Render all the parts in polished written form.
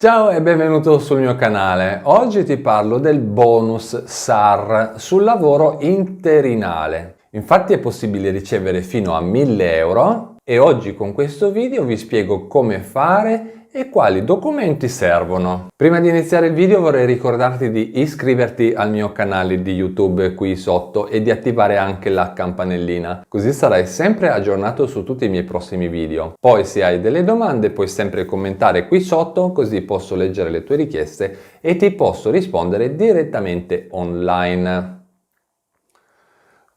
Ciao e benvenuto sul mio canale. Oggi ti parlo del bonus SAR sul lavoro interinale. Infatti è possibile ricevere fino a 1000 euro e oggi con questo video vi spiego come fare e quali documenti servono. Prima di iniziare il video vorrei ricordarti di iscriverti al mio canale di YouTube qui sotto e di attivare anche la campanellina, così sarai sempre aggiornato su tutti i miei prossimi video. Poi se hai delle domande puoi sempre commentare qui sotto, così posso leggere le tue richieste e ti posso rispondere direttamente online.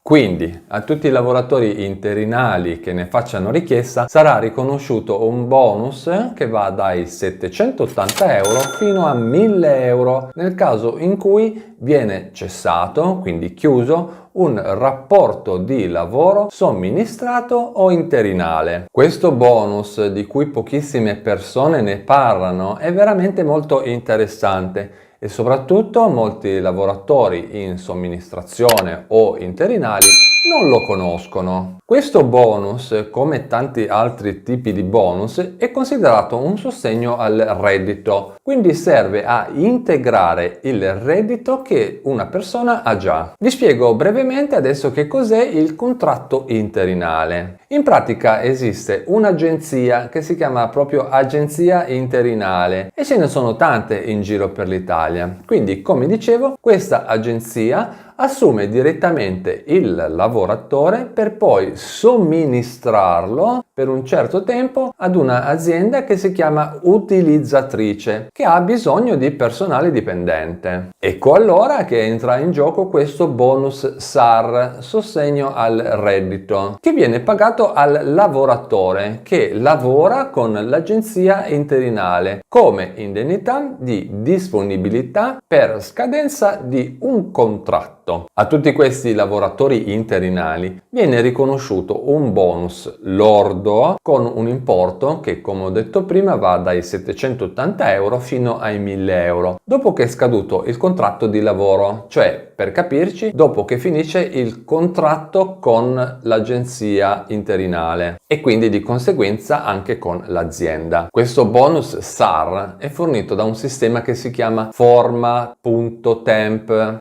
Quindi a tutti i lavoratori interinali che ne facciano richiesta sarà riconosciuto un bonus che va dai 780 euro fino a 1000 euro nel caso in cui viene cessato, quindi chiuso, un rapporto di lavoro somministrato o interinale. Questo bonus, di cui pochissime persone ne parlano, è veramente molto interessante e soprattutto molti lavoratori in somministrazione o interinali non lo conoscono. Questo bonus, come tanti altri tipi di bonus, è considerato un sostegno al reddito, quindi serve a integrare il reddito che una persona ha già. Vi spiego brevemente adesso che cos'è il contratto interinale. In pratica esiste un'agenzia che si chiama proprio agenzia interinale e ce ne sono tante in giro per l'Italia. Quindi, come dicevo, questa agenzia assume direttamente il lavoratore per poi somministrarlo per un certo tempo ad un'azienda che si chiama utilizzatrice, che ha bisogno di personale dipendente. Ecco allora che entra in gioco questo bonus SAR, sostegno al reddito, che viene pagato al lavoratore che lavora con l'agenzia interinale come indennità di disponibilità per scadenza di un contratto. A tutti questi lavoratori interinali viene riconosciuto un bonus lordo con un importo che, come ho detto prima, va dai 780 euro fino ai 1000 euro dopo che è scaduto il contratto di lavoro, cioè, per capirci, dopo che finisce il contratto con l'agenzia interinale e quindi di conseguenza anche con l'azienda. Questo bonus SAR è fornito da un sistema che si chiama forma.temp,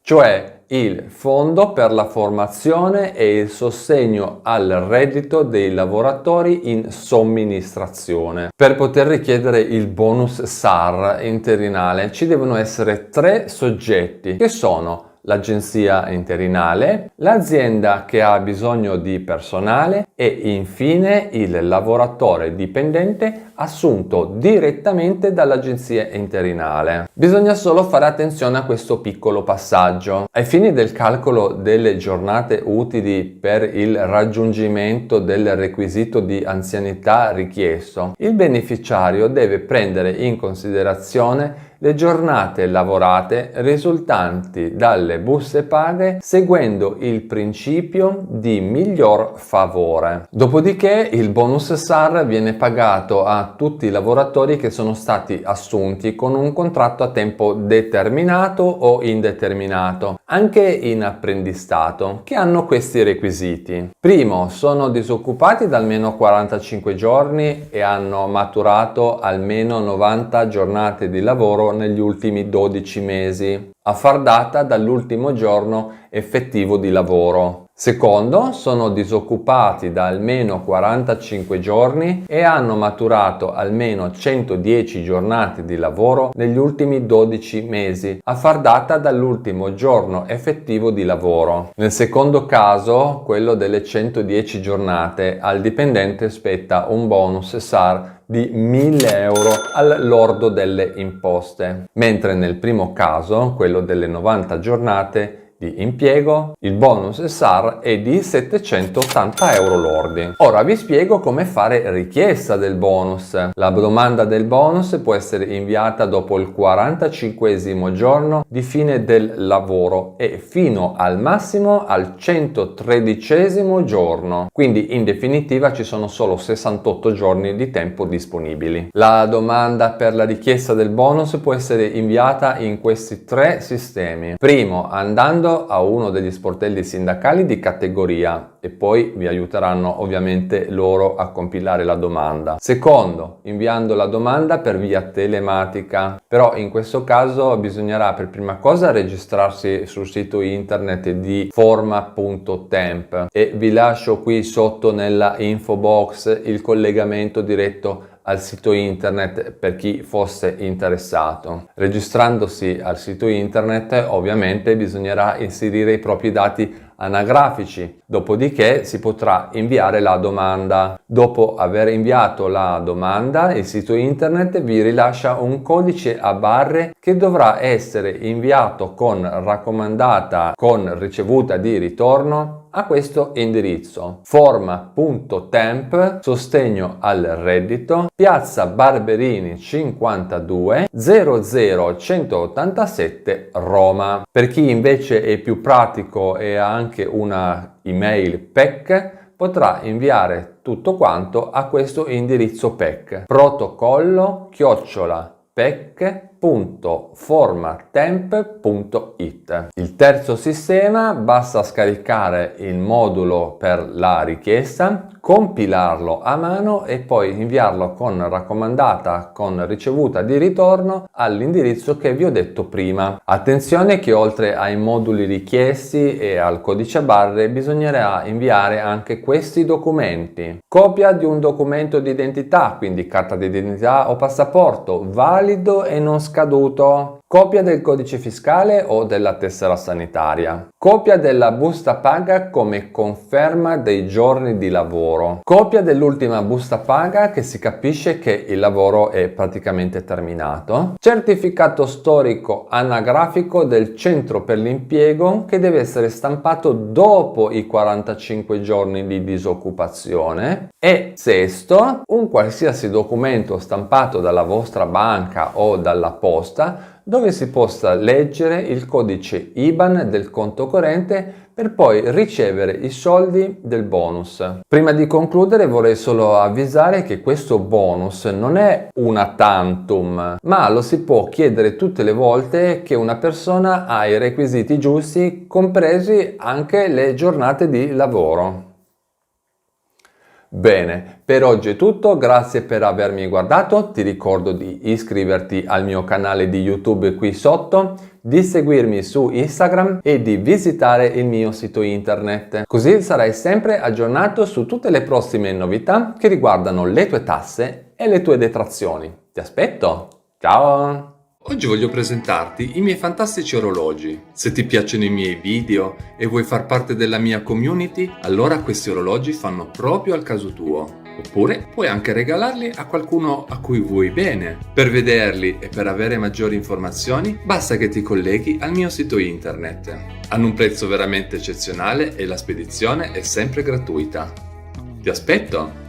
cioè il fondo per la formazione e il sostegno al reddito dei lavoratori in somministrazione. Per poter richiedere il bonus SAR interinale ci devono essere 3 soggetti che sono l'agenzia interinale, l'azienda che ha bisogno di personale e infine il lavoratore dipendente assunto direttamente dall'agenzia interinale. Bisogna solo fare attenzione a questo piccolo passaggio. Ai fini del calcolo delle giornate utili per il raggiungimento del requisito di anzianità richiesto, il beneficiario deve prendere in considerazione le giornate lavorate risultanti dalle buste paga seguendo il principio di miglior favore. Dopodiché il bonus SAR viene pagato a tutti i lavoratori che sono stati assunti con un contratto a tempo determinato o indeterminato, anche in apprendistato, che hanno questi requisiti. Primo, sono disoccupati da almeno 45 giorni e hanno maturato almeno 90 giornate di lavoro negli ultimi 12 mesi, a far data dall'ultimo giorno effettivo di lavoro. Secondo, sono disoccupati da almeno 45 giorni e hanno maturato almeno 110 giornate di lavoro negli ultimi 12 mesi, a far data dall'ultimo giorno effettivo di lavoro. Nel secondo caso, quello delle 110 giornate, al dipendente spetta un bonus SAR di 1000 euro al lordo delle imposte, mentre nel primo caso, quello delle 90 giornate di impiego, il bonus SAR è di 780 euro lordi. Ora vi spiego come fare richiesta del bonus. La domanda del bonus può essere inviata dopo il 45esimo giorno di fine del lavoro e fino al massimo al 113esimo giorno. Quindi in definitiva ci sono solo 68 giorni di tempo disponibili. La domanda per la richiesta del bonus può essere inviata in questi 3 sistemi. Primo, andando chiamando a uno degli sportelli sindacali di categoria e poi vi aiuteranno ovviamente loro a compilare la domanda. Secondo, inviando la domanda per via telematica, però in questo caso bisognerà per prima cosa registrarsi sul sito internet di forma.temp e vi lascio qui sotto nella info box il collegamento diretto al sito internet per chi fosse interessato. Registrandosi al sito internet ovviamente bisognerà inserire i propri dati anagrafici, dopodiché si potrà inviare la domanda. Dopo aver inviato la domanda, il sito internet vi rilascia un codice a barre che dovrà essere inviato con raccomandata con ricevuta di ritorno a questo indirizzo: forma.temp, sostegno al reddito, piazza Barberini 52 00187 Roma. Per chi invece è più pratico e ha anche una email PEC, potrà inviare tutto quanto a questo indirizzo PEC: protocollo@pec.formatemp.it. Il terzo sistema: basta scaricare il modulo per la richiesta, compilarlo a mano e poi inviarlo con raccomandata con ricevuta di ritorno all'indirizzo che vi ho detto prima. Attenzione che oltre ai moduli richiesti e al codice a barre bisognerà inviare anche questi documenti: copia di un documento di identità, quindi carta di identità o passaporto valido e non scaduto, copia del codice fiscale o della tessera sanitaria, copia della busta paga come conferma dei giorni di lavoro, copia dell'ultima busta paga che si capisce che il lavoro è praticamente terminato, certificato storico anagrafico del centro per l'impiego che deve essere stampato dopo i 45 giorni di disoccupazione e sesto, un qualsiasi documento stampato dalla vostra banca o dalla posta dove si possa leggere il codice IBAN del conto corrente per poi ricevere i soldi del bonus. Prima di concludere vorrei solo avvisare che questo bonus non è una tantum, ma lo si può chiedere tutte le volte che una persona ha i requisiti giusti, compresi anche le giornate di lavoro. Bene, per oggi è tutto, grazie per avermi guardato, ti ricordo di iscriverti al mio canale di YouTube qui sotto, di seguirmi su Instagram e di visitare il mio sito internet, così sarai sempre aggiornato su tutte le prossime novità che riguardano le tue tasse e le tue detrazioni. Ti aspetto, ciao! Oggi voglio presentarti i miei fantastici orologi. Se ti piacciono i miei video e vuoi far parte della mia community, allora questi orologi fanno proprio al caso tuo. Oppure puoi anche regalarli a qualcuno a cui vuoi bene. Per vederli e per avere maggiori informazioni, basta che ti colleghi al mio sito internet. Hanno un prezzo veramente eccezionale e la spedizione è sempre gratuita. Ti aspetto!